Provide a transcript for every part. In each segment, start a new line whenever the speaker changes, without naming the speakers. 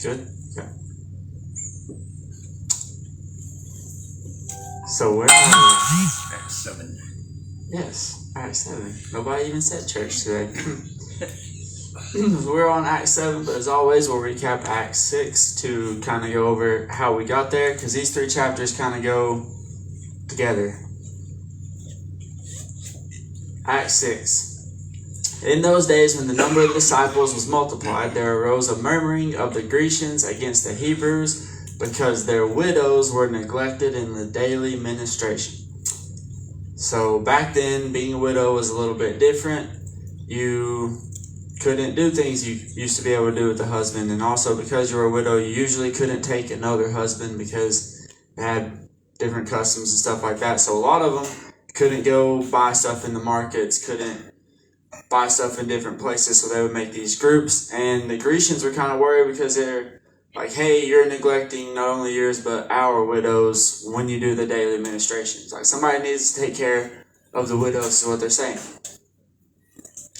Good. Okay. So we're on
Acts 7.
Yes, Acts 7. Nobody even said church today. We're on Acts 7, but as always, we'll recap Acts 6 to kind of go over how we got there, because these three chapters kind of go together. Acts 6. In those days, when the number of disciples was multiplied, there arose a murmuring of the Grecians against the Hebrews, because their widows were neglected in the daily ministration. So back then, being a widow was a little bit different. You couldn't do things you used to be able to do with the husband, and also because you were a widow, you usually couldn't take another husband because they had different customs and stuff like that. So a lot of them couldn't go buy stuff in the markets, couldn't buy stuff in different places, so they would make these groups. And the Grecians were kind of worried because they're like, hey, you're neglecting not only yours but our widows when you do the daily ministrations. Like, somebody needs to take care of the widows is what they're saying.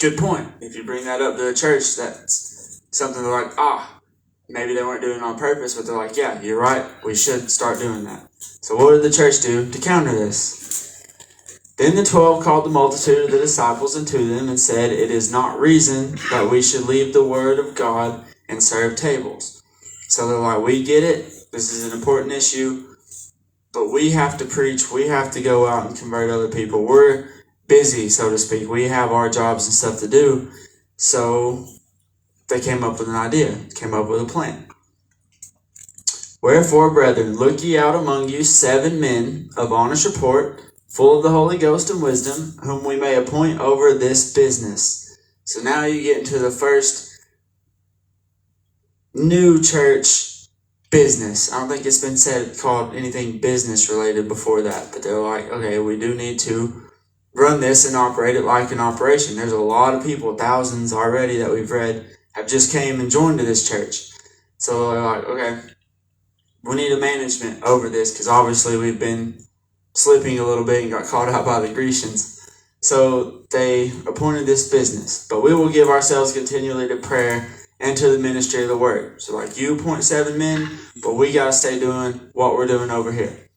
Good point. If you bring that up to the church, that's something they're like, maybe they weren't doing it on purpose, but they're like, yeah, you're right, we should start doing that. So what did the church do to counter this? Then the 12 called the multitude of the disciples unto them and said, it is not reason that we should leave the word of God and serve tables. So they're like, we get it, this is an important issue, but we have to preach, we have to go out and convert other people. We're busy, so to speak. We have our jobs and stuff to do. So they came up with an idea, came up with a plan. Wherefore, brethren, look ye out among you 7 men of honest report, full of the Holy Ghost and wisdom, whom we may appoint over this business. So now you get into the first new church business. I don't think it's been called anything business related before that, but they're like, okay, we do need to run this and operate it like an operation. There's a lot of people, thousands already that we've read, have just came and joined to this church. So they're like, okay, we need a management over this, because obviously we've been slipping a little bit and got caught out by the Grecians. So they appointed this business. But we will give ourselves continually to prayer and to the ministry of the word. So like, you appoint 7 men, but we got to stay doing what we're doing over here.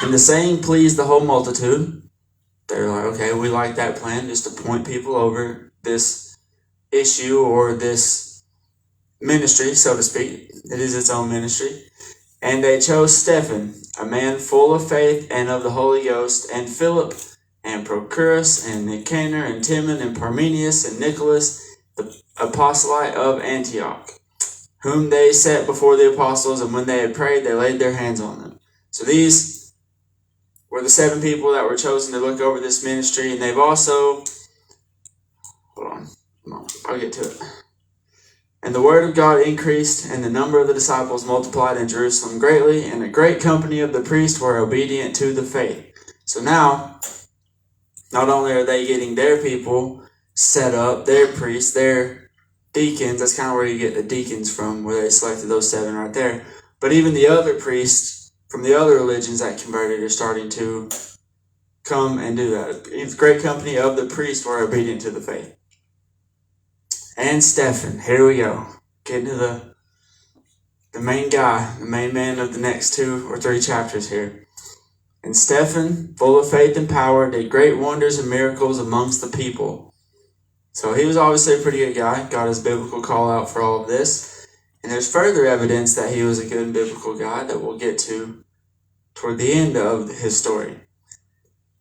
And the saying pleased the whole multitude. They're like, okay, we like that plan, just to point people over this issue or this ministry, so to speak. It is its own ministry. And they chose Stephen, a man full of faith and of the Holy Ghost, and Philip, and Prochorus, and Nicanor, and Timon, and Parmenius, and Nicholas, the apostolate of Antioch, whom they set before the apostles, and when they had prayed, they laid their hands on them. So these were the 7 people that were chosen to look over this ministry, and they've also, hold on, I'll get to it. And the word of God increased, and the number of the disciples multiplied in Jerusalem greatly, and a great company of the priests were obedient to the faith. So now, not only are they getting their people set up, their priests, their deacons, that's kind of where you get the deacons from, where they selected those 7 right there, but even the other priests from the other religions that converted are starting to come and do that. A great company of the priests were obedient to the faith. And Stephen, here we go. Getting to the main guy, the main man of the next 2 or 3 chapters here. And Stephen, full of faith and power, did great wonders and miracles amongst the people. So he was obviously a pretty good guy, got his biblical call out for all of this. And there's further evidence that he was a good biblical guy that we'll get to toward the end of his story.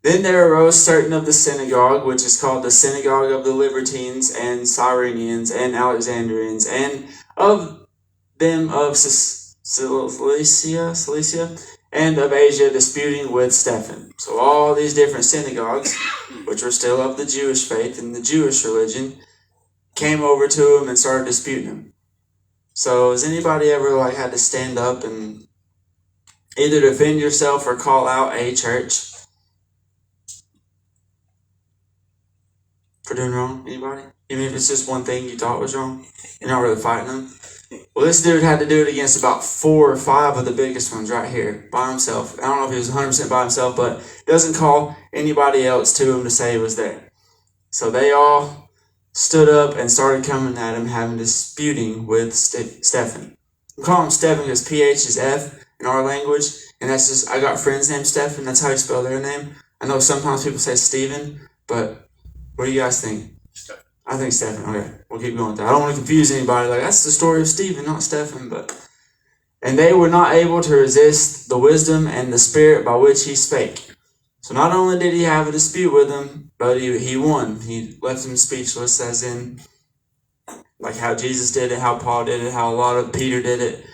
Then there arose certain of the synagogue, which is called the synagogue of the Libertines and Cyrenians and Alexandrians, and of them of Cilicia, and of Asia, disputing with Stephen. So all these different synagogues, which were still of the Jewish faith and the Jewish religion, came over to him and started disputing him. So has anybody ever had to stand up and either defend yourself or call out a church for doing wrong? Anybody? Even if it's just one thing you thought was wrong, you're not really fighting them. Well, this dude had to do it against about 4 or 5 of the biggest ones right here by himself. I don't know if he was 100% by himself, but he doesn't call anybody else to him to say he was there. So they all stood up and started coming at him, having disputing with Stephen. We call him Stephen because PH is F in our language, and that's just, I got friends named Stephen, that's how you spell their name. I know sometimes people say Stephen, but what do you guys think? Stephen. I think Stephen. Okay, we'll keep going with that. I don't want to confuse anybody, like, that's the story of Stephen, not Stephen, but... And they were not able to resist the wisdom and the spirit by which he spake. So not only did he have a dispute with them, but he won. He left them speechless, as in, like how Jesus did it, how Paul did it, how a lot of Peter did it.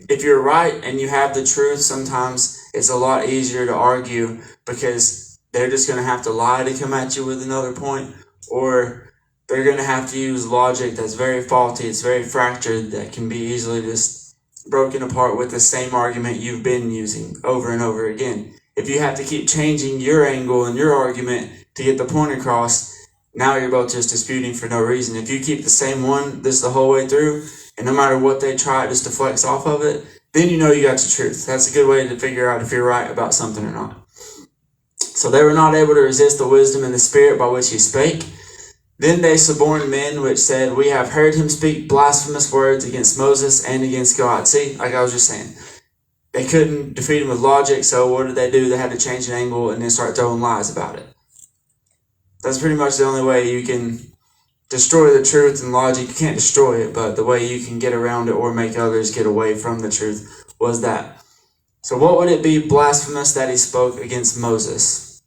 If you're right and you have the truth, sometimes it's a lot easier to argue because they're just going to have to lie to come at you with another point, or they're going to have to use logic that's very faulty, it's very fractured, that can be easily just broken apart with the same argument you've been using over and over again. If you have to keep changing your angle and your argument to get the point across, now you're both just disputing for no reason. If you keep the same one this the whole way through, and no matter what they try, just to flex off of it, then you know you got the truth. That's a good way to figure out if you're right about something or not. So they were not able to resist the wisdom and the spirit by which he spake. Then they suborned men which said, we have heard him speak blasphemous words against Moses and against God. See, like I was just saying, they couldn't defeat him with logic, so what did they do? They had to change an angle and then start throwing lies about it. That's pretty much the only way you can destroy the truth and logic. You can't destroy it, but the way you can get around it or make others get away from the truth was that. So what would it be blasphemous that he spoke against Moses?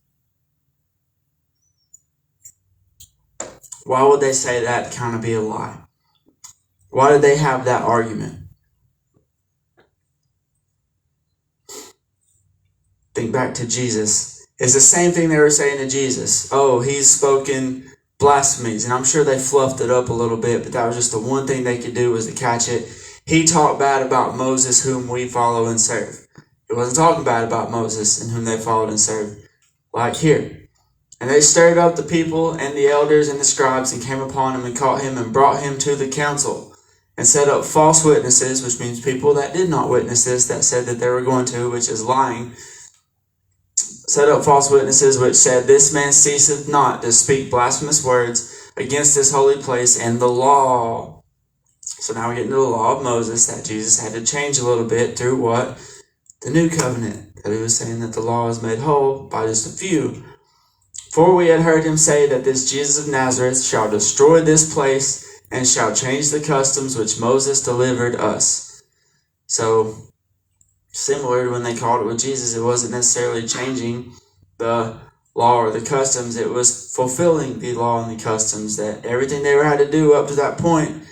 Why would they say that kind of be a lie? Why did they have that argument? Think back to Jesus. It's the same thing they were saying to Jesus. Oh, he's spoken blasphemies. And I'm sure they fluffed it up a little bit, but that was just the one thing they could do was to catch it. He talked bad about Moses, whom we follow and serve. He wasn't talking bad about Moses and whom they followed and served. Like here. And they stirred up the people and the elders and the scribes and came upon him and caught him and brought him to the council and set up false witnesses, which means people that did not witness this, that said that they were going to, which is lying. Set up false witnesses which said, this man ceaseth not to speak blasphemous words against this holy place and the law. So now we get into the law of Moses that Jesus had to change a little bit through what? The new covenant. That he was saying that the law is made whole by just a few. For we had heard him say that this Jesus of Nazareth shall destroy this place and shall change the customs which Moses delivered us. So, similar to when they called it with Jesus, it wasn't necessarily changing the law or the customs. It was fulfilling the law and the customs, that everything they had to do up to that point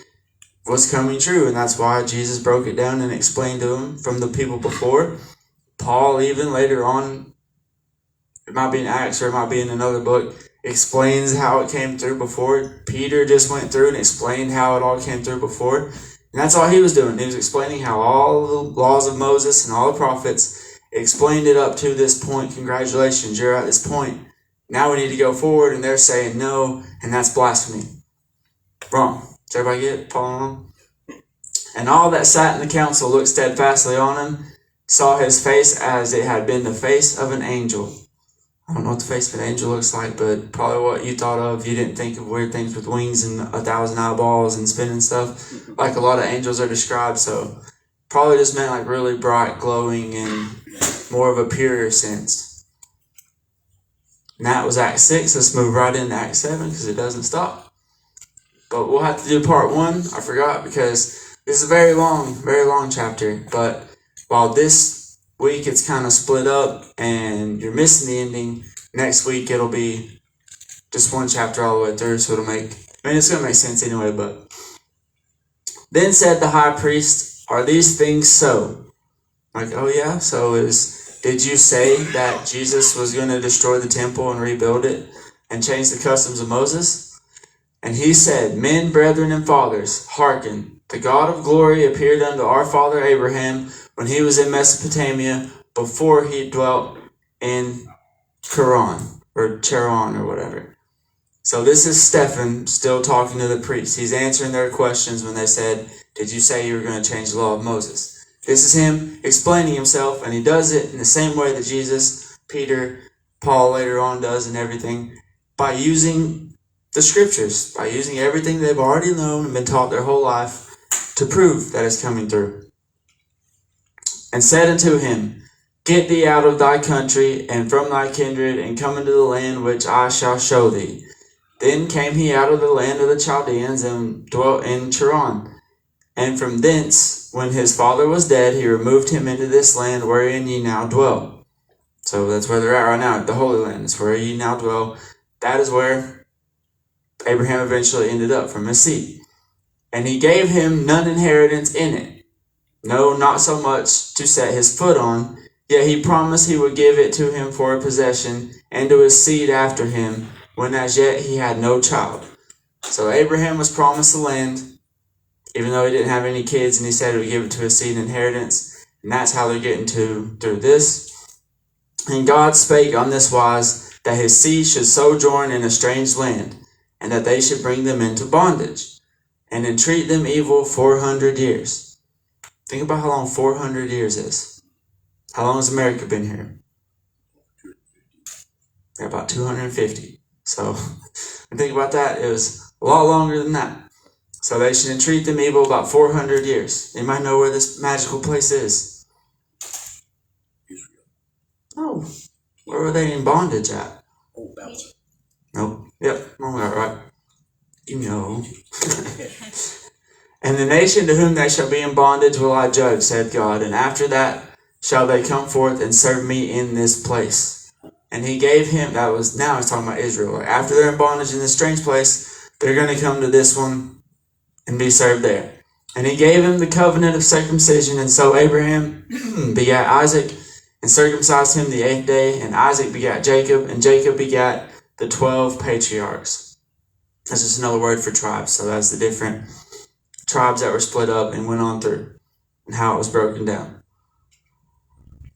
was coming true. And that's why Jesus broke it down and explained to them from the people before. Paul, even later on, it might be in Acts or it might be in another book, explains how it came through before. Peter just went through and explained how it all came through before. And that's all he was doing. He was explaining how all the laws of Moses and all the prophets explained it up to this point. Congratulations, you're at this point. Now we need to go forward, and they're saying no, and that's blasphemy. Wrong. Does everybody get it? Following along? And all that sat in the council looked steadfastly on him, saw his face as it had been the face of an angel. I don't know what the face of an angel looks like, but probably what you thought of. You didn't think of weird things with wings and 1,000 eyeballs and spinning stuff, like a lot of angels are described. So probably just meant like really bright, glowing, and more of a purer sense. And that was Act 6. Let's move right into Act 7 because it doesn't stop. But we'll have to do part 1. I forgot because this is a very long chapter. But while this week it's kind of split up and you're missing the ending, next week it'll be just one chapter all the way through, so it's gonna make sense anyway. But then said the high priest, are these things so? Like, oh yeah, did you say that Jesus was going to destroy the temple and rebuild it and change the customs of Moses? And he said, men, brethren, and fathers, hearken. The God of glory appeared unto our father Abraham when he was in Mesopotamia, before he dwelt in Charan or whatever. So this is Stephen still talking to the priests. He's answering their questions when they said, did you say you were going to change the law of Moses? This is him explaining himself, and he does it in the same way that Jesus, Peter, Paul later on does and everything, by using the scriptures by using everything they've already known and been taught their whole life to prove that it's coming through. And said unto him, Get thee out of thy country and from thy kindred, and come into the land which I shall show thee. Then came he out of the land of the Chaldeans and dwelt in Charan. And from thence, when his father was dead, he removed him into this land wherein ye now dwell. So that's where they're at right now, the Holy Land. It's where ye now dwell. That is where Abraham eventually ended up from his seed. And he gave him none inheritance in it, no, not so much to set his foot on, yet he promised he would give it to him for a possession, and to his seed after him, when as yet he had no child. So Abraham was promised the land, even though he didn't have any kids, and he said he would give it to his seed inheritance. And that's how they're getting through this. And God spake on this wise, that his seed should sojourn in a strange land, and that they should bring them into bondage, and entreat them evil 400 years. Think about how long 400 years is. How long has America been here? Yeah, about 250. So, think about that. It was a lot longer than that. So they should entreat them evil about 400 years. You might know where this magical place is. Oh, where were they in bondage at? Nope. Yep, all right. You know. And the nation to whom they shall be in bondage will I judge, said God, and after that shall they come forth and serve me in this place. And he gave him, now he's talking about Israel. After they're in bondage in this strange place, they're going to come to this one and be served there. And he gave him the covenant of circumcision, and so Abraham begat Isaac, and circumcised him the 8th day, and Isaac begat Jacob, and Jacob begat the 12 patriarchs. That's just another word for tribes, so that's the different tribes that were split up and went on through, and how it was broken down.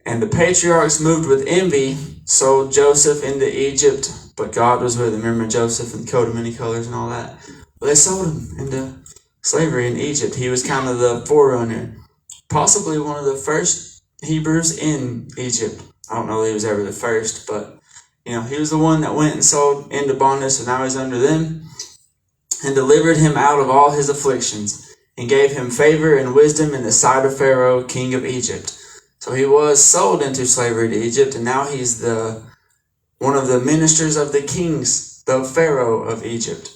And the patriarchs moved with envy, sold Joseph into Egypt, but God was with him. Remember Joseph and the coat of many colors and all that? Well, they sold him into slavery in Egypt. He was kind of the forerunner, possibly one of the first Hebrews in Egypt. I don't know if he was ever the first, but he was the one that went and sold into bondage, so now he's under them, and delivered him out of all his afflictions, and gave him favor and wisdom in the sight of Pharaoh, king of Egypt. So he was sold into slavery to Egypt, and now he's one of the ministers of the kings, the Pharaoh of Egypt.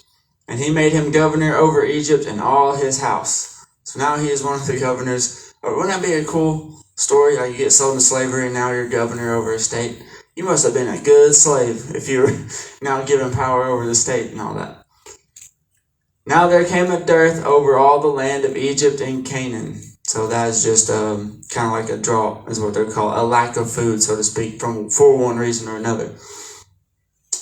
And he made him governor over Egypt and all his house. So now he is one of the governors. Wouldn't that be a cool story? Like you get sold into slavery and now you're governor over a state. You must have been a good slave if you were now given power over the state and all that. Now there came a dearth over all the land of Egypt and Canaan. So that is just kind of like a drought, is what they're called, a lack of food, so to speak, for one reason or another.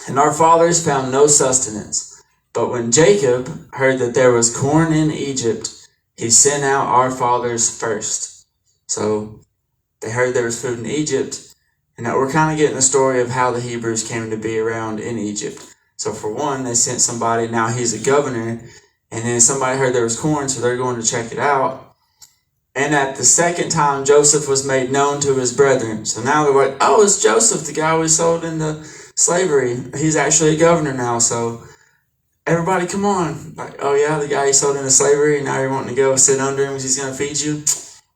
And our fathers found no sustenance. But when Jacob heard that there was corn in Egypt, he sent out our fathers first. So they heard there was food in Egypt, and that we're kind of getting the story of how the Hebrews came to be around in Egypt. So for one, they sent somebody, now he's a governor, and then somebody heard there was corn, so they're going to check it out. And at the second time, Joseph was made known to his brethren. So now they're like, oh, it's Joseph, the guy we sold into slavery. He's actually a governor now, so everybody come on. Like, oh yeah, the guy you sold into slavery, and now you're wanting to go sit under him because he's going to feed you?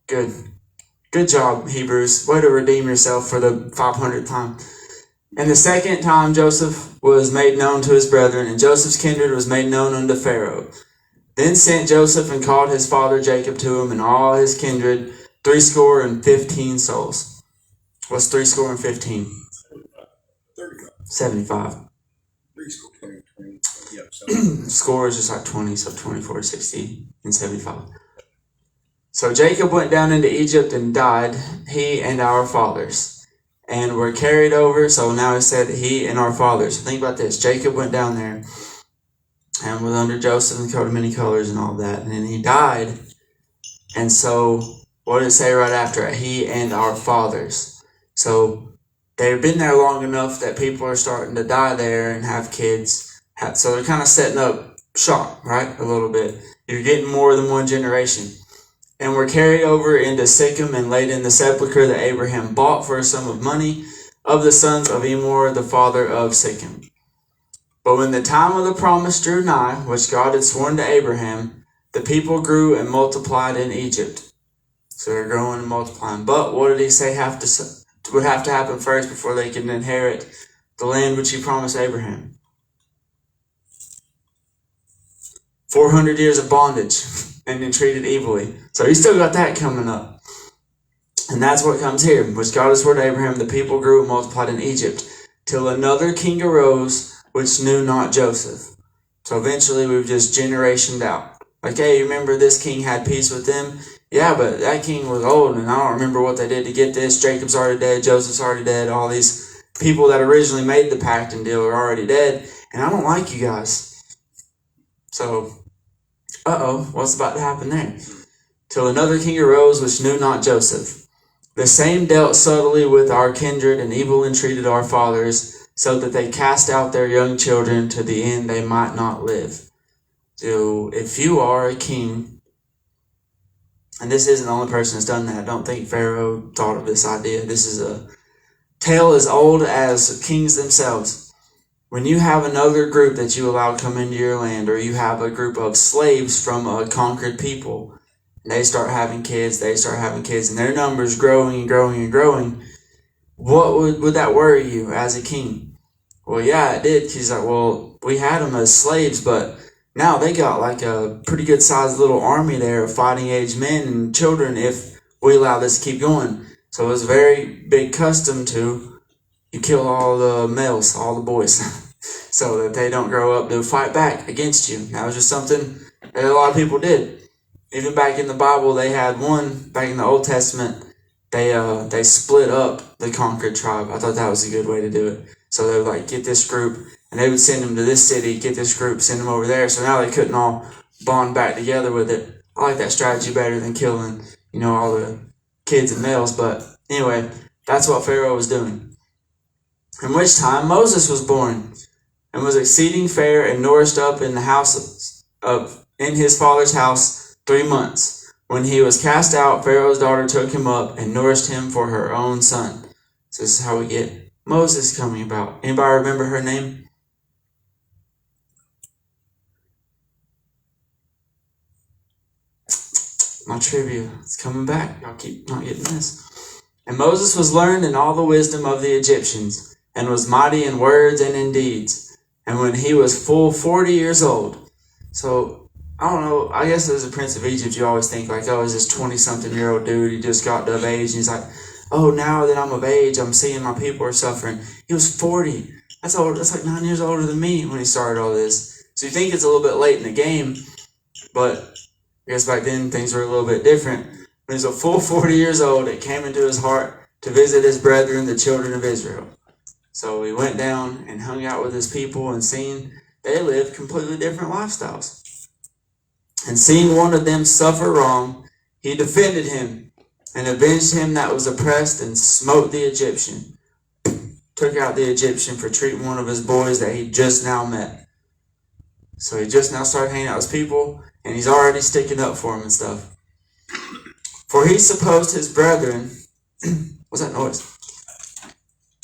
Good. Good job, Hebrews. Way to redeem yourself for the 500th time. And the second time Joseph was made known to his brethren, and Joseph's kindred was made known unto Pharaoh. Then sent Joseph and called his father Jacob to him, and all his kindred, 75 souls. What's 75? 75. Score is just like 20, so 24, 60, and 75. So Jacob went down into Egypt and died, he and our fathers, and were carried over. So now it said he and our fathers. So think about this. Jacob went down there and was under Joseph and coat of many colors and all that. And then he died. And so what did it say right after it? He and our fathers. So they've been there long enough that people are starting to die there and have kids. So they're kind of setting up shop, right? A little bit. You're getting more than one generation. And were carried over into Shechem and laid in the sepulchre that Abraham bought for a sum of money of the sons of Emor, the father of Shechem. But when the time of the promise drew nigh, which God had sworn to Abraham, the people grew and multiplied in Egypt. So they're growing and multiplying. But what did he say would have to happen first before they could inherit the land which he promised Abraham? 400 years of bondage and then treated evilly. So he still got that coming up. And that's what comes here. Which God had sworn to Abraham, the people grew and multiplied in Egypt, till another king arose which knew not Joseph. So eventually we've just generationed out. Like, hey, you remember this king had peace with them? Yeah, but that king was old, and I don't remember what they did to get this. Jacob's already dead, Joseph's already dead. All these people that originally made the pact and deal are already dead, and I don't like you guys. So, what's about to happen there? Till another king arose which knew not Joseph. The same dealt subtly with our kindred and evil entreated our fathers, so that they cast out their young children to the end they might not live. So if you are a king, and this isn't the only person that's done that, I don't think Pharaoh thought of this idea. This is a tale as old as kings themselves. When you have another group that you allow come into your land, or you have a group of slaves from a conquered people, and they start having kids, and their numbers growing and growing and growing, what would that worry you as a king? Well, yeah, it did. He's like, well, we had them as slaves, but now they got like a pretty good sized little army there of fighting age men and children if we allow this to keep going. So it was a very big custom to you kill all the males, all the boys, so that they don't grow up to fight back against you. That was just something that a lot of people did. Even back in the Bible, they had one, back in the Old Testament, they split up the conquered tribe. I thought that was a good way to do it. So they would like get this group, and they would send them to this city, get this group, send them over there. So now they couldn't all bond back together with it. I like that strategy better than killing, all the kids and males. But anyway, that's what Pharaoh was doing. In which time Moses was born, and was exceeding fair, and nourished up in the house in his father's house 3 months. When he was cast out, Pharaoh's daughter took him up and nourished him for her own son. So this is how we get Moses coming about. Anybody remember her name? My trivia. It's coming back. Y'all keep not getting this. And Moses was learned in all the wisdom of the Egyptians, and was mighty in words and in deeds. And when he was full 40 years old. So, I don't know. I guess as a prince of Egypt, you always think like, oh, is this 20-something-year-old dude. He just got of age. And he's like, oh, now that I'm of age, I'm seeing my people are suffering. He was 40. That's old. That's like 9 years older than me when he started all this. So you think it's a little bit late in the game, but I guess back then things were a little bit different. When he was a full 40 years old, it came into his heart to visit his brethren, the children of Israel. So he went down and hung out with his people and seen they lived completely different lifestyles. And seeing one of them suffer wrong, he defended him and avenged him that was oppressed, and smote the Egyptian. Took out the Egyptian for treating one of his boys that he just now met. So he just now started hanging out with his people, and he's already sticking up for him and stuff. For he supposed his brethren, what's that noise?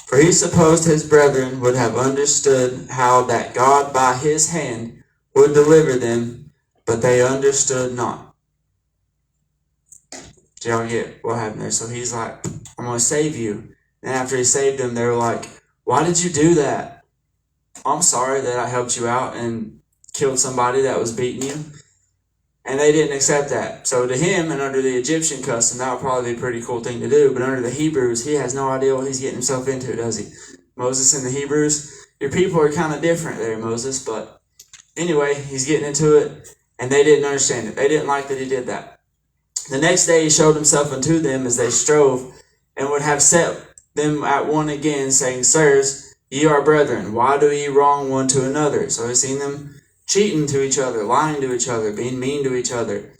For he supposed his brethren would have understood how that God by his hand would deliver them, but they understood not. Did y'all get what happened there? So he's like, I'm going to save you. And after he saved them, they were like, why did you do that? I'm sorry that I helped you out and killed somebody that was beating you. And they didn't accept that. So to him, and under the Egyptian custom, that would probably be a pretty cool thing to do. But under the Hebrews, he has no idea what he's getting himself into, does he? Moses and the Hebrews, your people are kind of different there, Moses. But anyway, he's getting into it, and they didn't understand it. They didn't like that he did that. The next day he showed himself unto them as they strove, and would have set them at one again, saying, Sirs, ye are brethren, why do ye wrong one to another? So he's seen them cheating to each other, lying to each other, being mean to each other.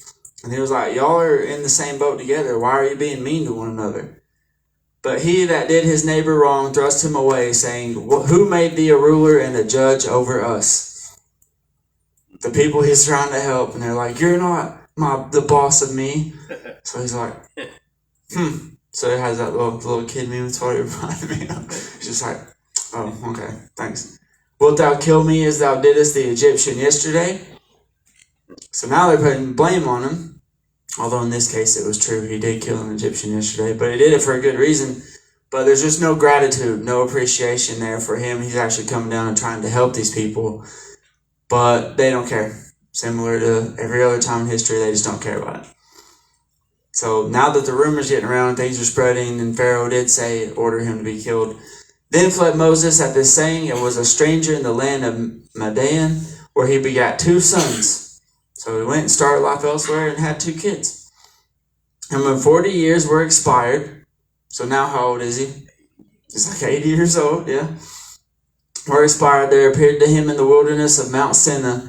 And he was like, y'all are in the same boat together. Why are you being mean to one another? But he that did his neighbor wrong thrust him away, saying, Who made thee a ruler and a judge over us? The people he's trying to help, and they're like, you're not the boss of me. So he's like, So it has that little kid meme. It's what it reminded me of. It's just like, oh, okay, thanks. Wilt thou kill me as thou didst the Egyptian yesterday? So now they're putting blame on him. Although in this case it was true, he did kill an Egyptian yesterday, but he did it for a good reason. But there's just no gratitude, no appreciation there for him. He's actually coming down and trying to help these people, but they don't care. Similar to every other time in history, they just don't care about it. So now that the rumor's getting around, things are spreading, and Pharaoh did say, order him to be killed. Then fled Moses at this saying, and was a stranger in the land of Midian, where he begat 2 sons. So he went and started life elsewhere and had 2 kids. And when 40 years were expired, so now how old is he? He's like 80 years old, yeah. Were expired, there appeared to him in the wilderness of Mount Sinai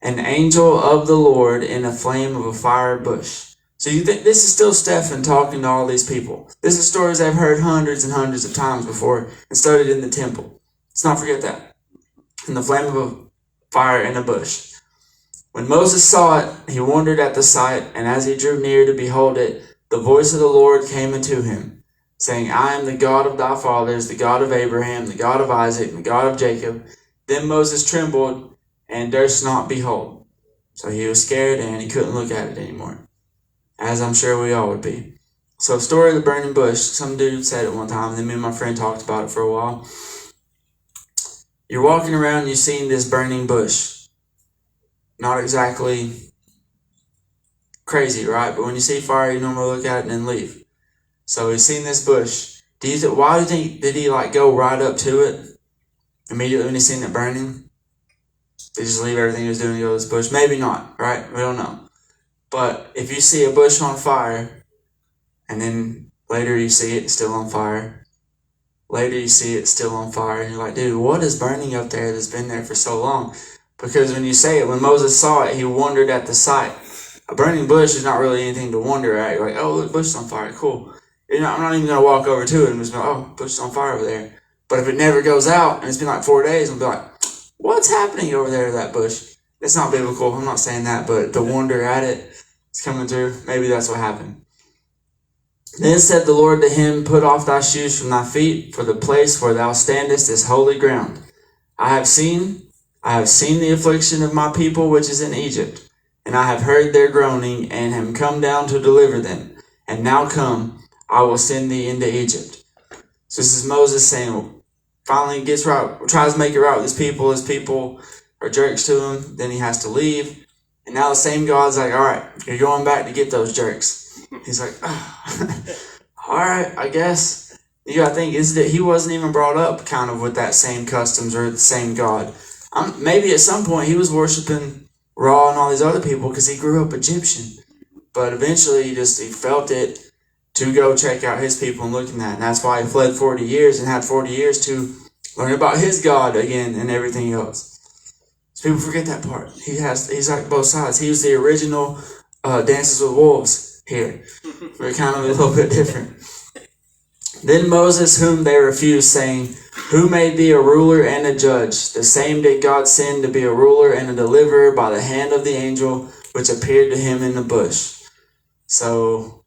an angel of the Lord in a flame of a fire bush. So you think this is still Stephen talking to all these people. This is stories they've heard hundreds and hundreds of times before and studied in the temple. Let's not forget that. In the flame of a fire in a bush. When Moses saw it, he wondered at the sight, and as he drew near to behold it, the voice of the Lord came unto him, saying, I am the God of thy fathers, the God of Abraham, the God of Isaac, and the God of Jacob. Then Moses trembled and durst not behold. So he was scared and he couldn't look at it anymore, as I'm sure we all would be. So story of the burning bush. Some dude said it one time, and then me and my friend talked about it for a while. You're walking around and you've seen this burning bush. Not exactly crazy, right? But when you see fire, you normally look at it and then leave. So he's seen this bush. Why do you think, did he go right up to it immediately when he seen it burning? Did he just leave everything he was doing to go to this bush? Maybe not, right? We don't know. But if you see a bush on fire, and then later you see it still on fire, later you see it still on fire, and you're like, dude, what is burning up there that's been there for so long? Because when you say it, when Moses saw it, he wondered at the sight. A burning bush is not really anything to wonder at. You're like, oh, look, bush is on fire, cool. I'm not even going to walk over to it and just be like, oh, bush is on fire over there. But if it never goes out, and it's been like 4 days, I'll be like, what's happening over there to that bush? It's not biblical, I'm not saying that, but the wonder at it is coming through. Maybe that's what happened. Then said the Lord to him, put off thy shoes from thy feet, for the place where thou standest is holy ground. I have seen the affliction of my people which is in Egypt, and I have heard their groaning, and am come down to deliver them. And now come, I will send thee into Egypt. So this is Moses saying, finally gets right, tries to make it right with his people. His people are jerks to him. Then he has to leave. And now the same God's like, all right, you're going back to get those jerks. He's like, oh, all right, I guess. You got to think, is that he wasn't even brought up kind of with that same customs or the same God. Maybe at some point he was worshiping Ra and all these other people because he grew up Egyptian. But eventually he felt it to go check out his people and looking at. And that's why he fled 40 years and had 40 years to learn about his God again and everything else. So people forget that part. He's like both sides. He was the original Dances with Wolves here. We're kind of a little bit different. Then Moses, whom they refused, saying, who made thee a ruler and a judge? The same did God send to be a ruler and a deliverer by the hand of the angel which appeared to him in the bush. So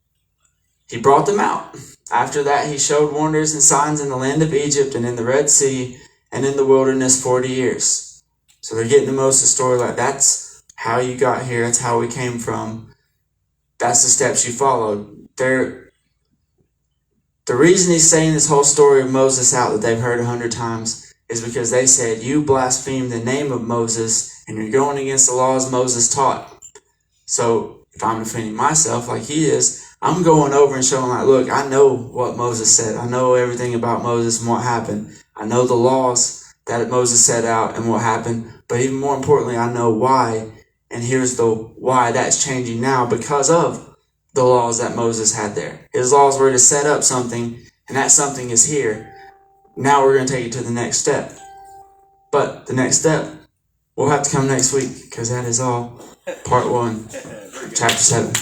he brought them out. After that he showed wonders and signs in the land of Egypt and in the Red Sea and in the wilderness 40 years. So they're getting the Moses story like, that's how you got here. That's how we came from. That's the steps you followed. The reason he's saying this whole story of Moses out that they've heard 100 times is because they said, you blaspheme the name of Moses and you're going against the laws Moses taught. So if I'm defending myself like he is, I'm going over and showing like, look, I know what Moses said. I know everything about Moses and what happened. I know the laws that Moses set out and what happened. But even more importantly, I know why. And here's the why that's changing now because of the laws that Moses had there. His laws were to set up something, and that something is here. Now we're going to take it to the next step. But the next step will have to come next week, because that is all part 1, chapter 7.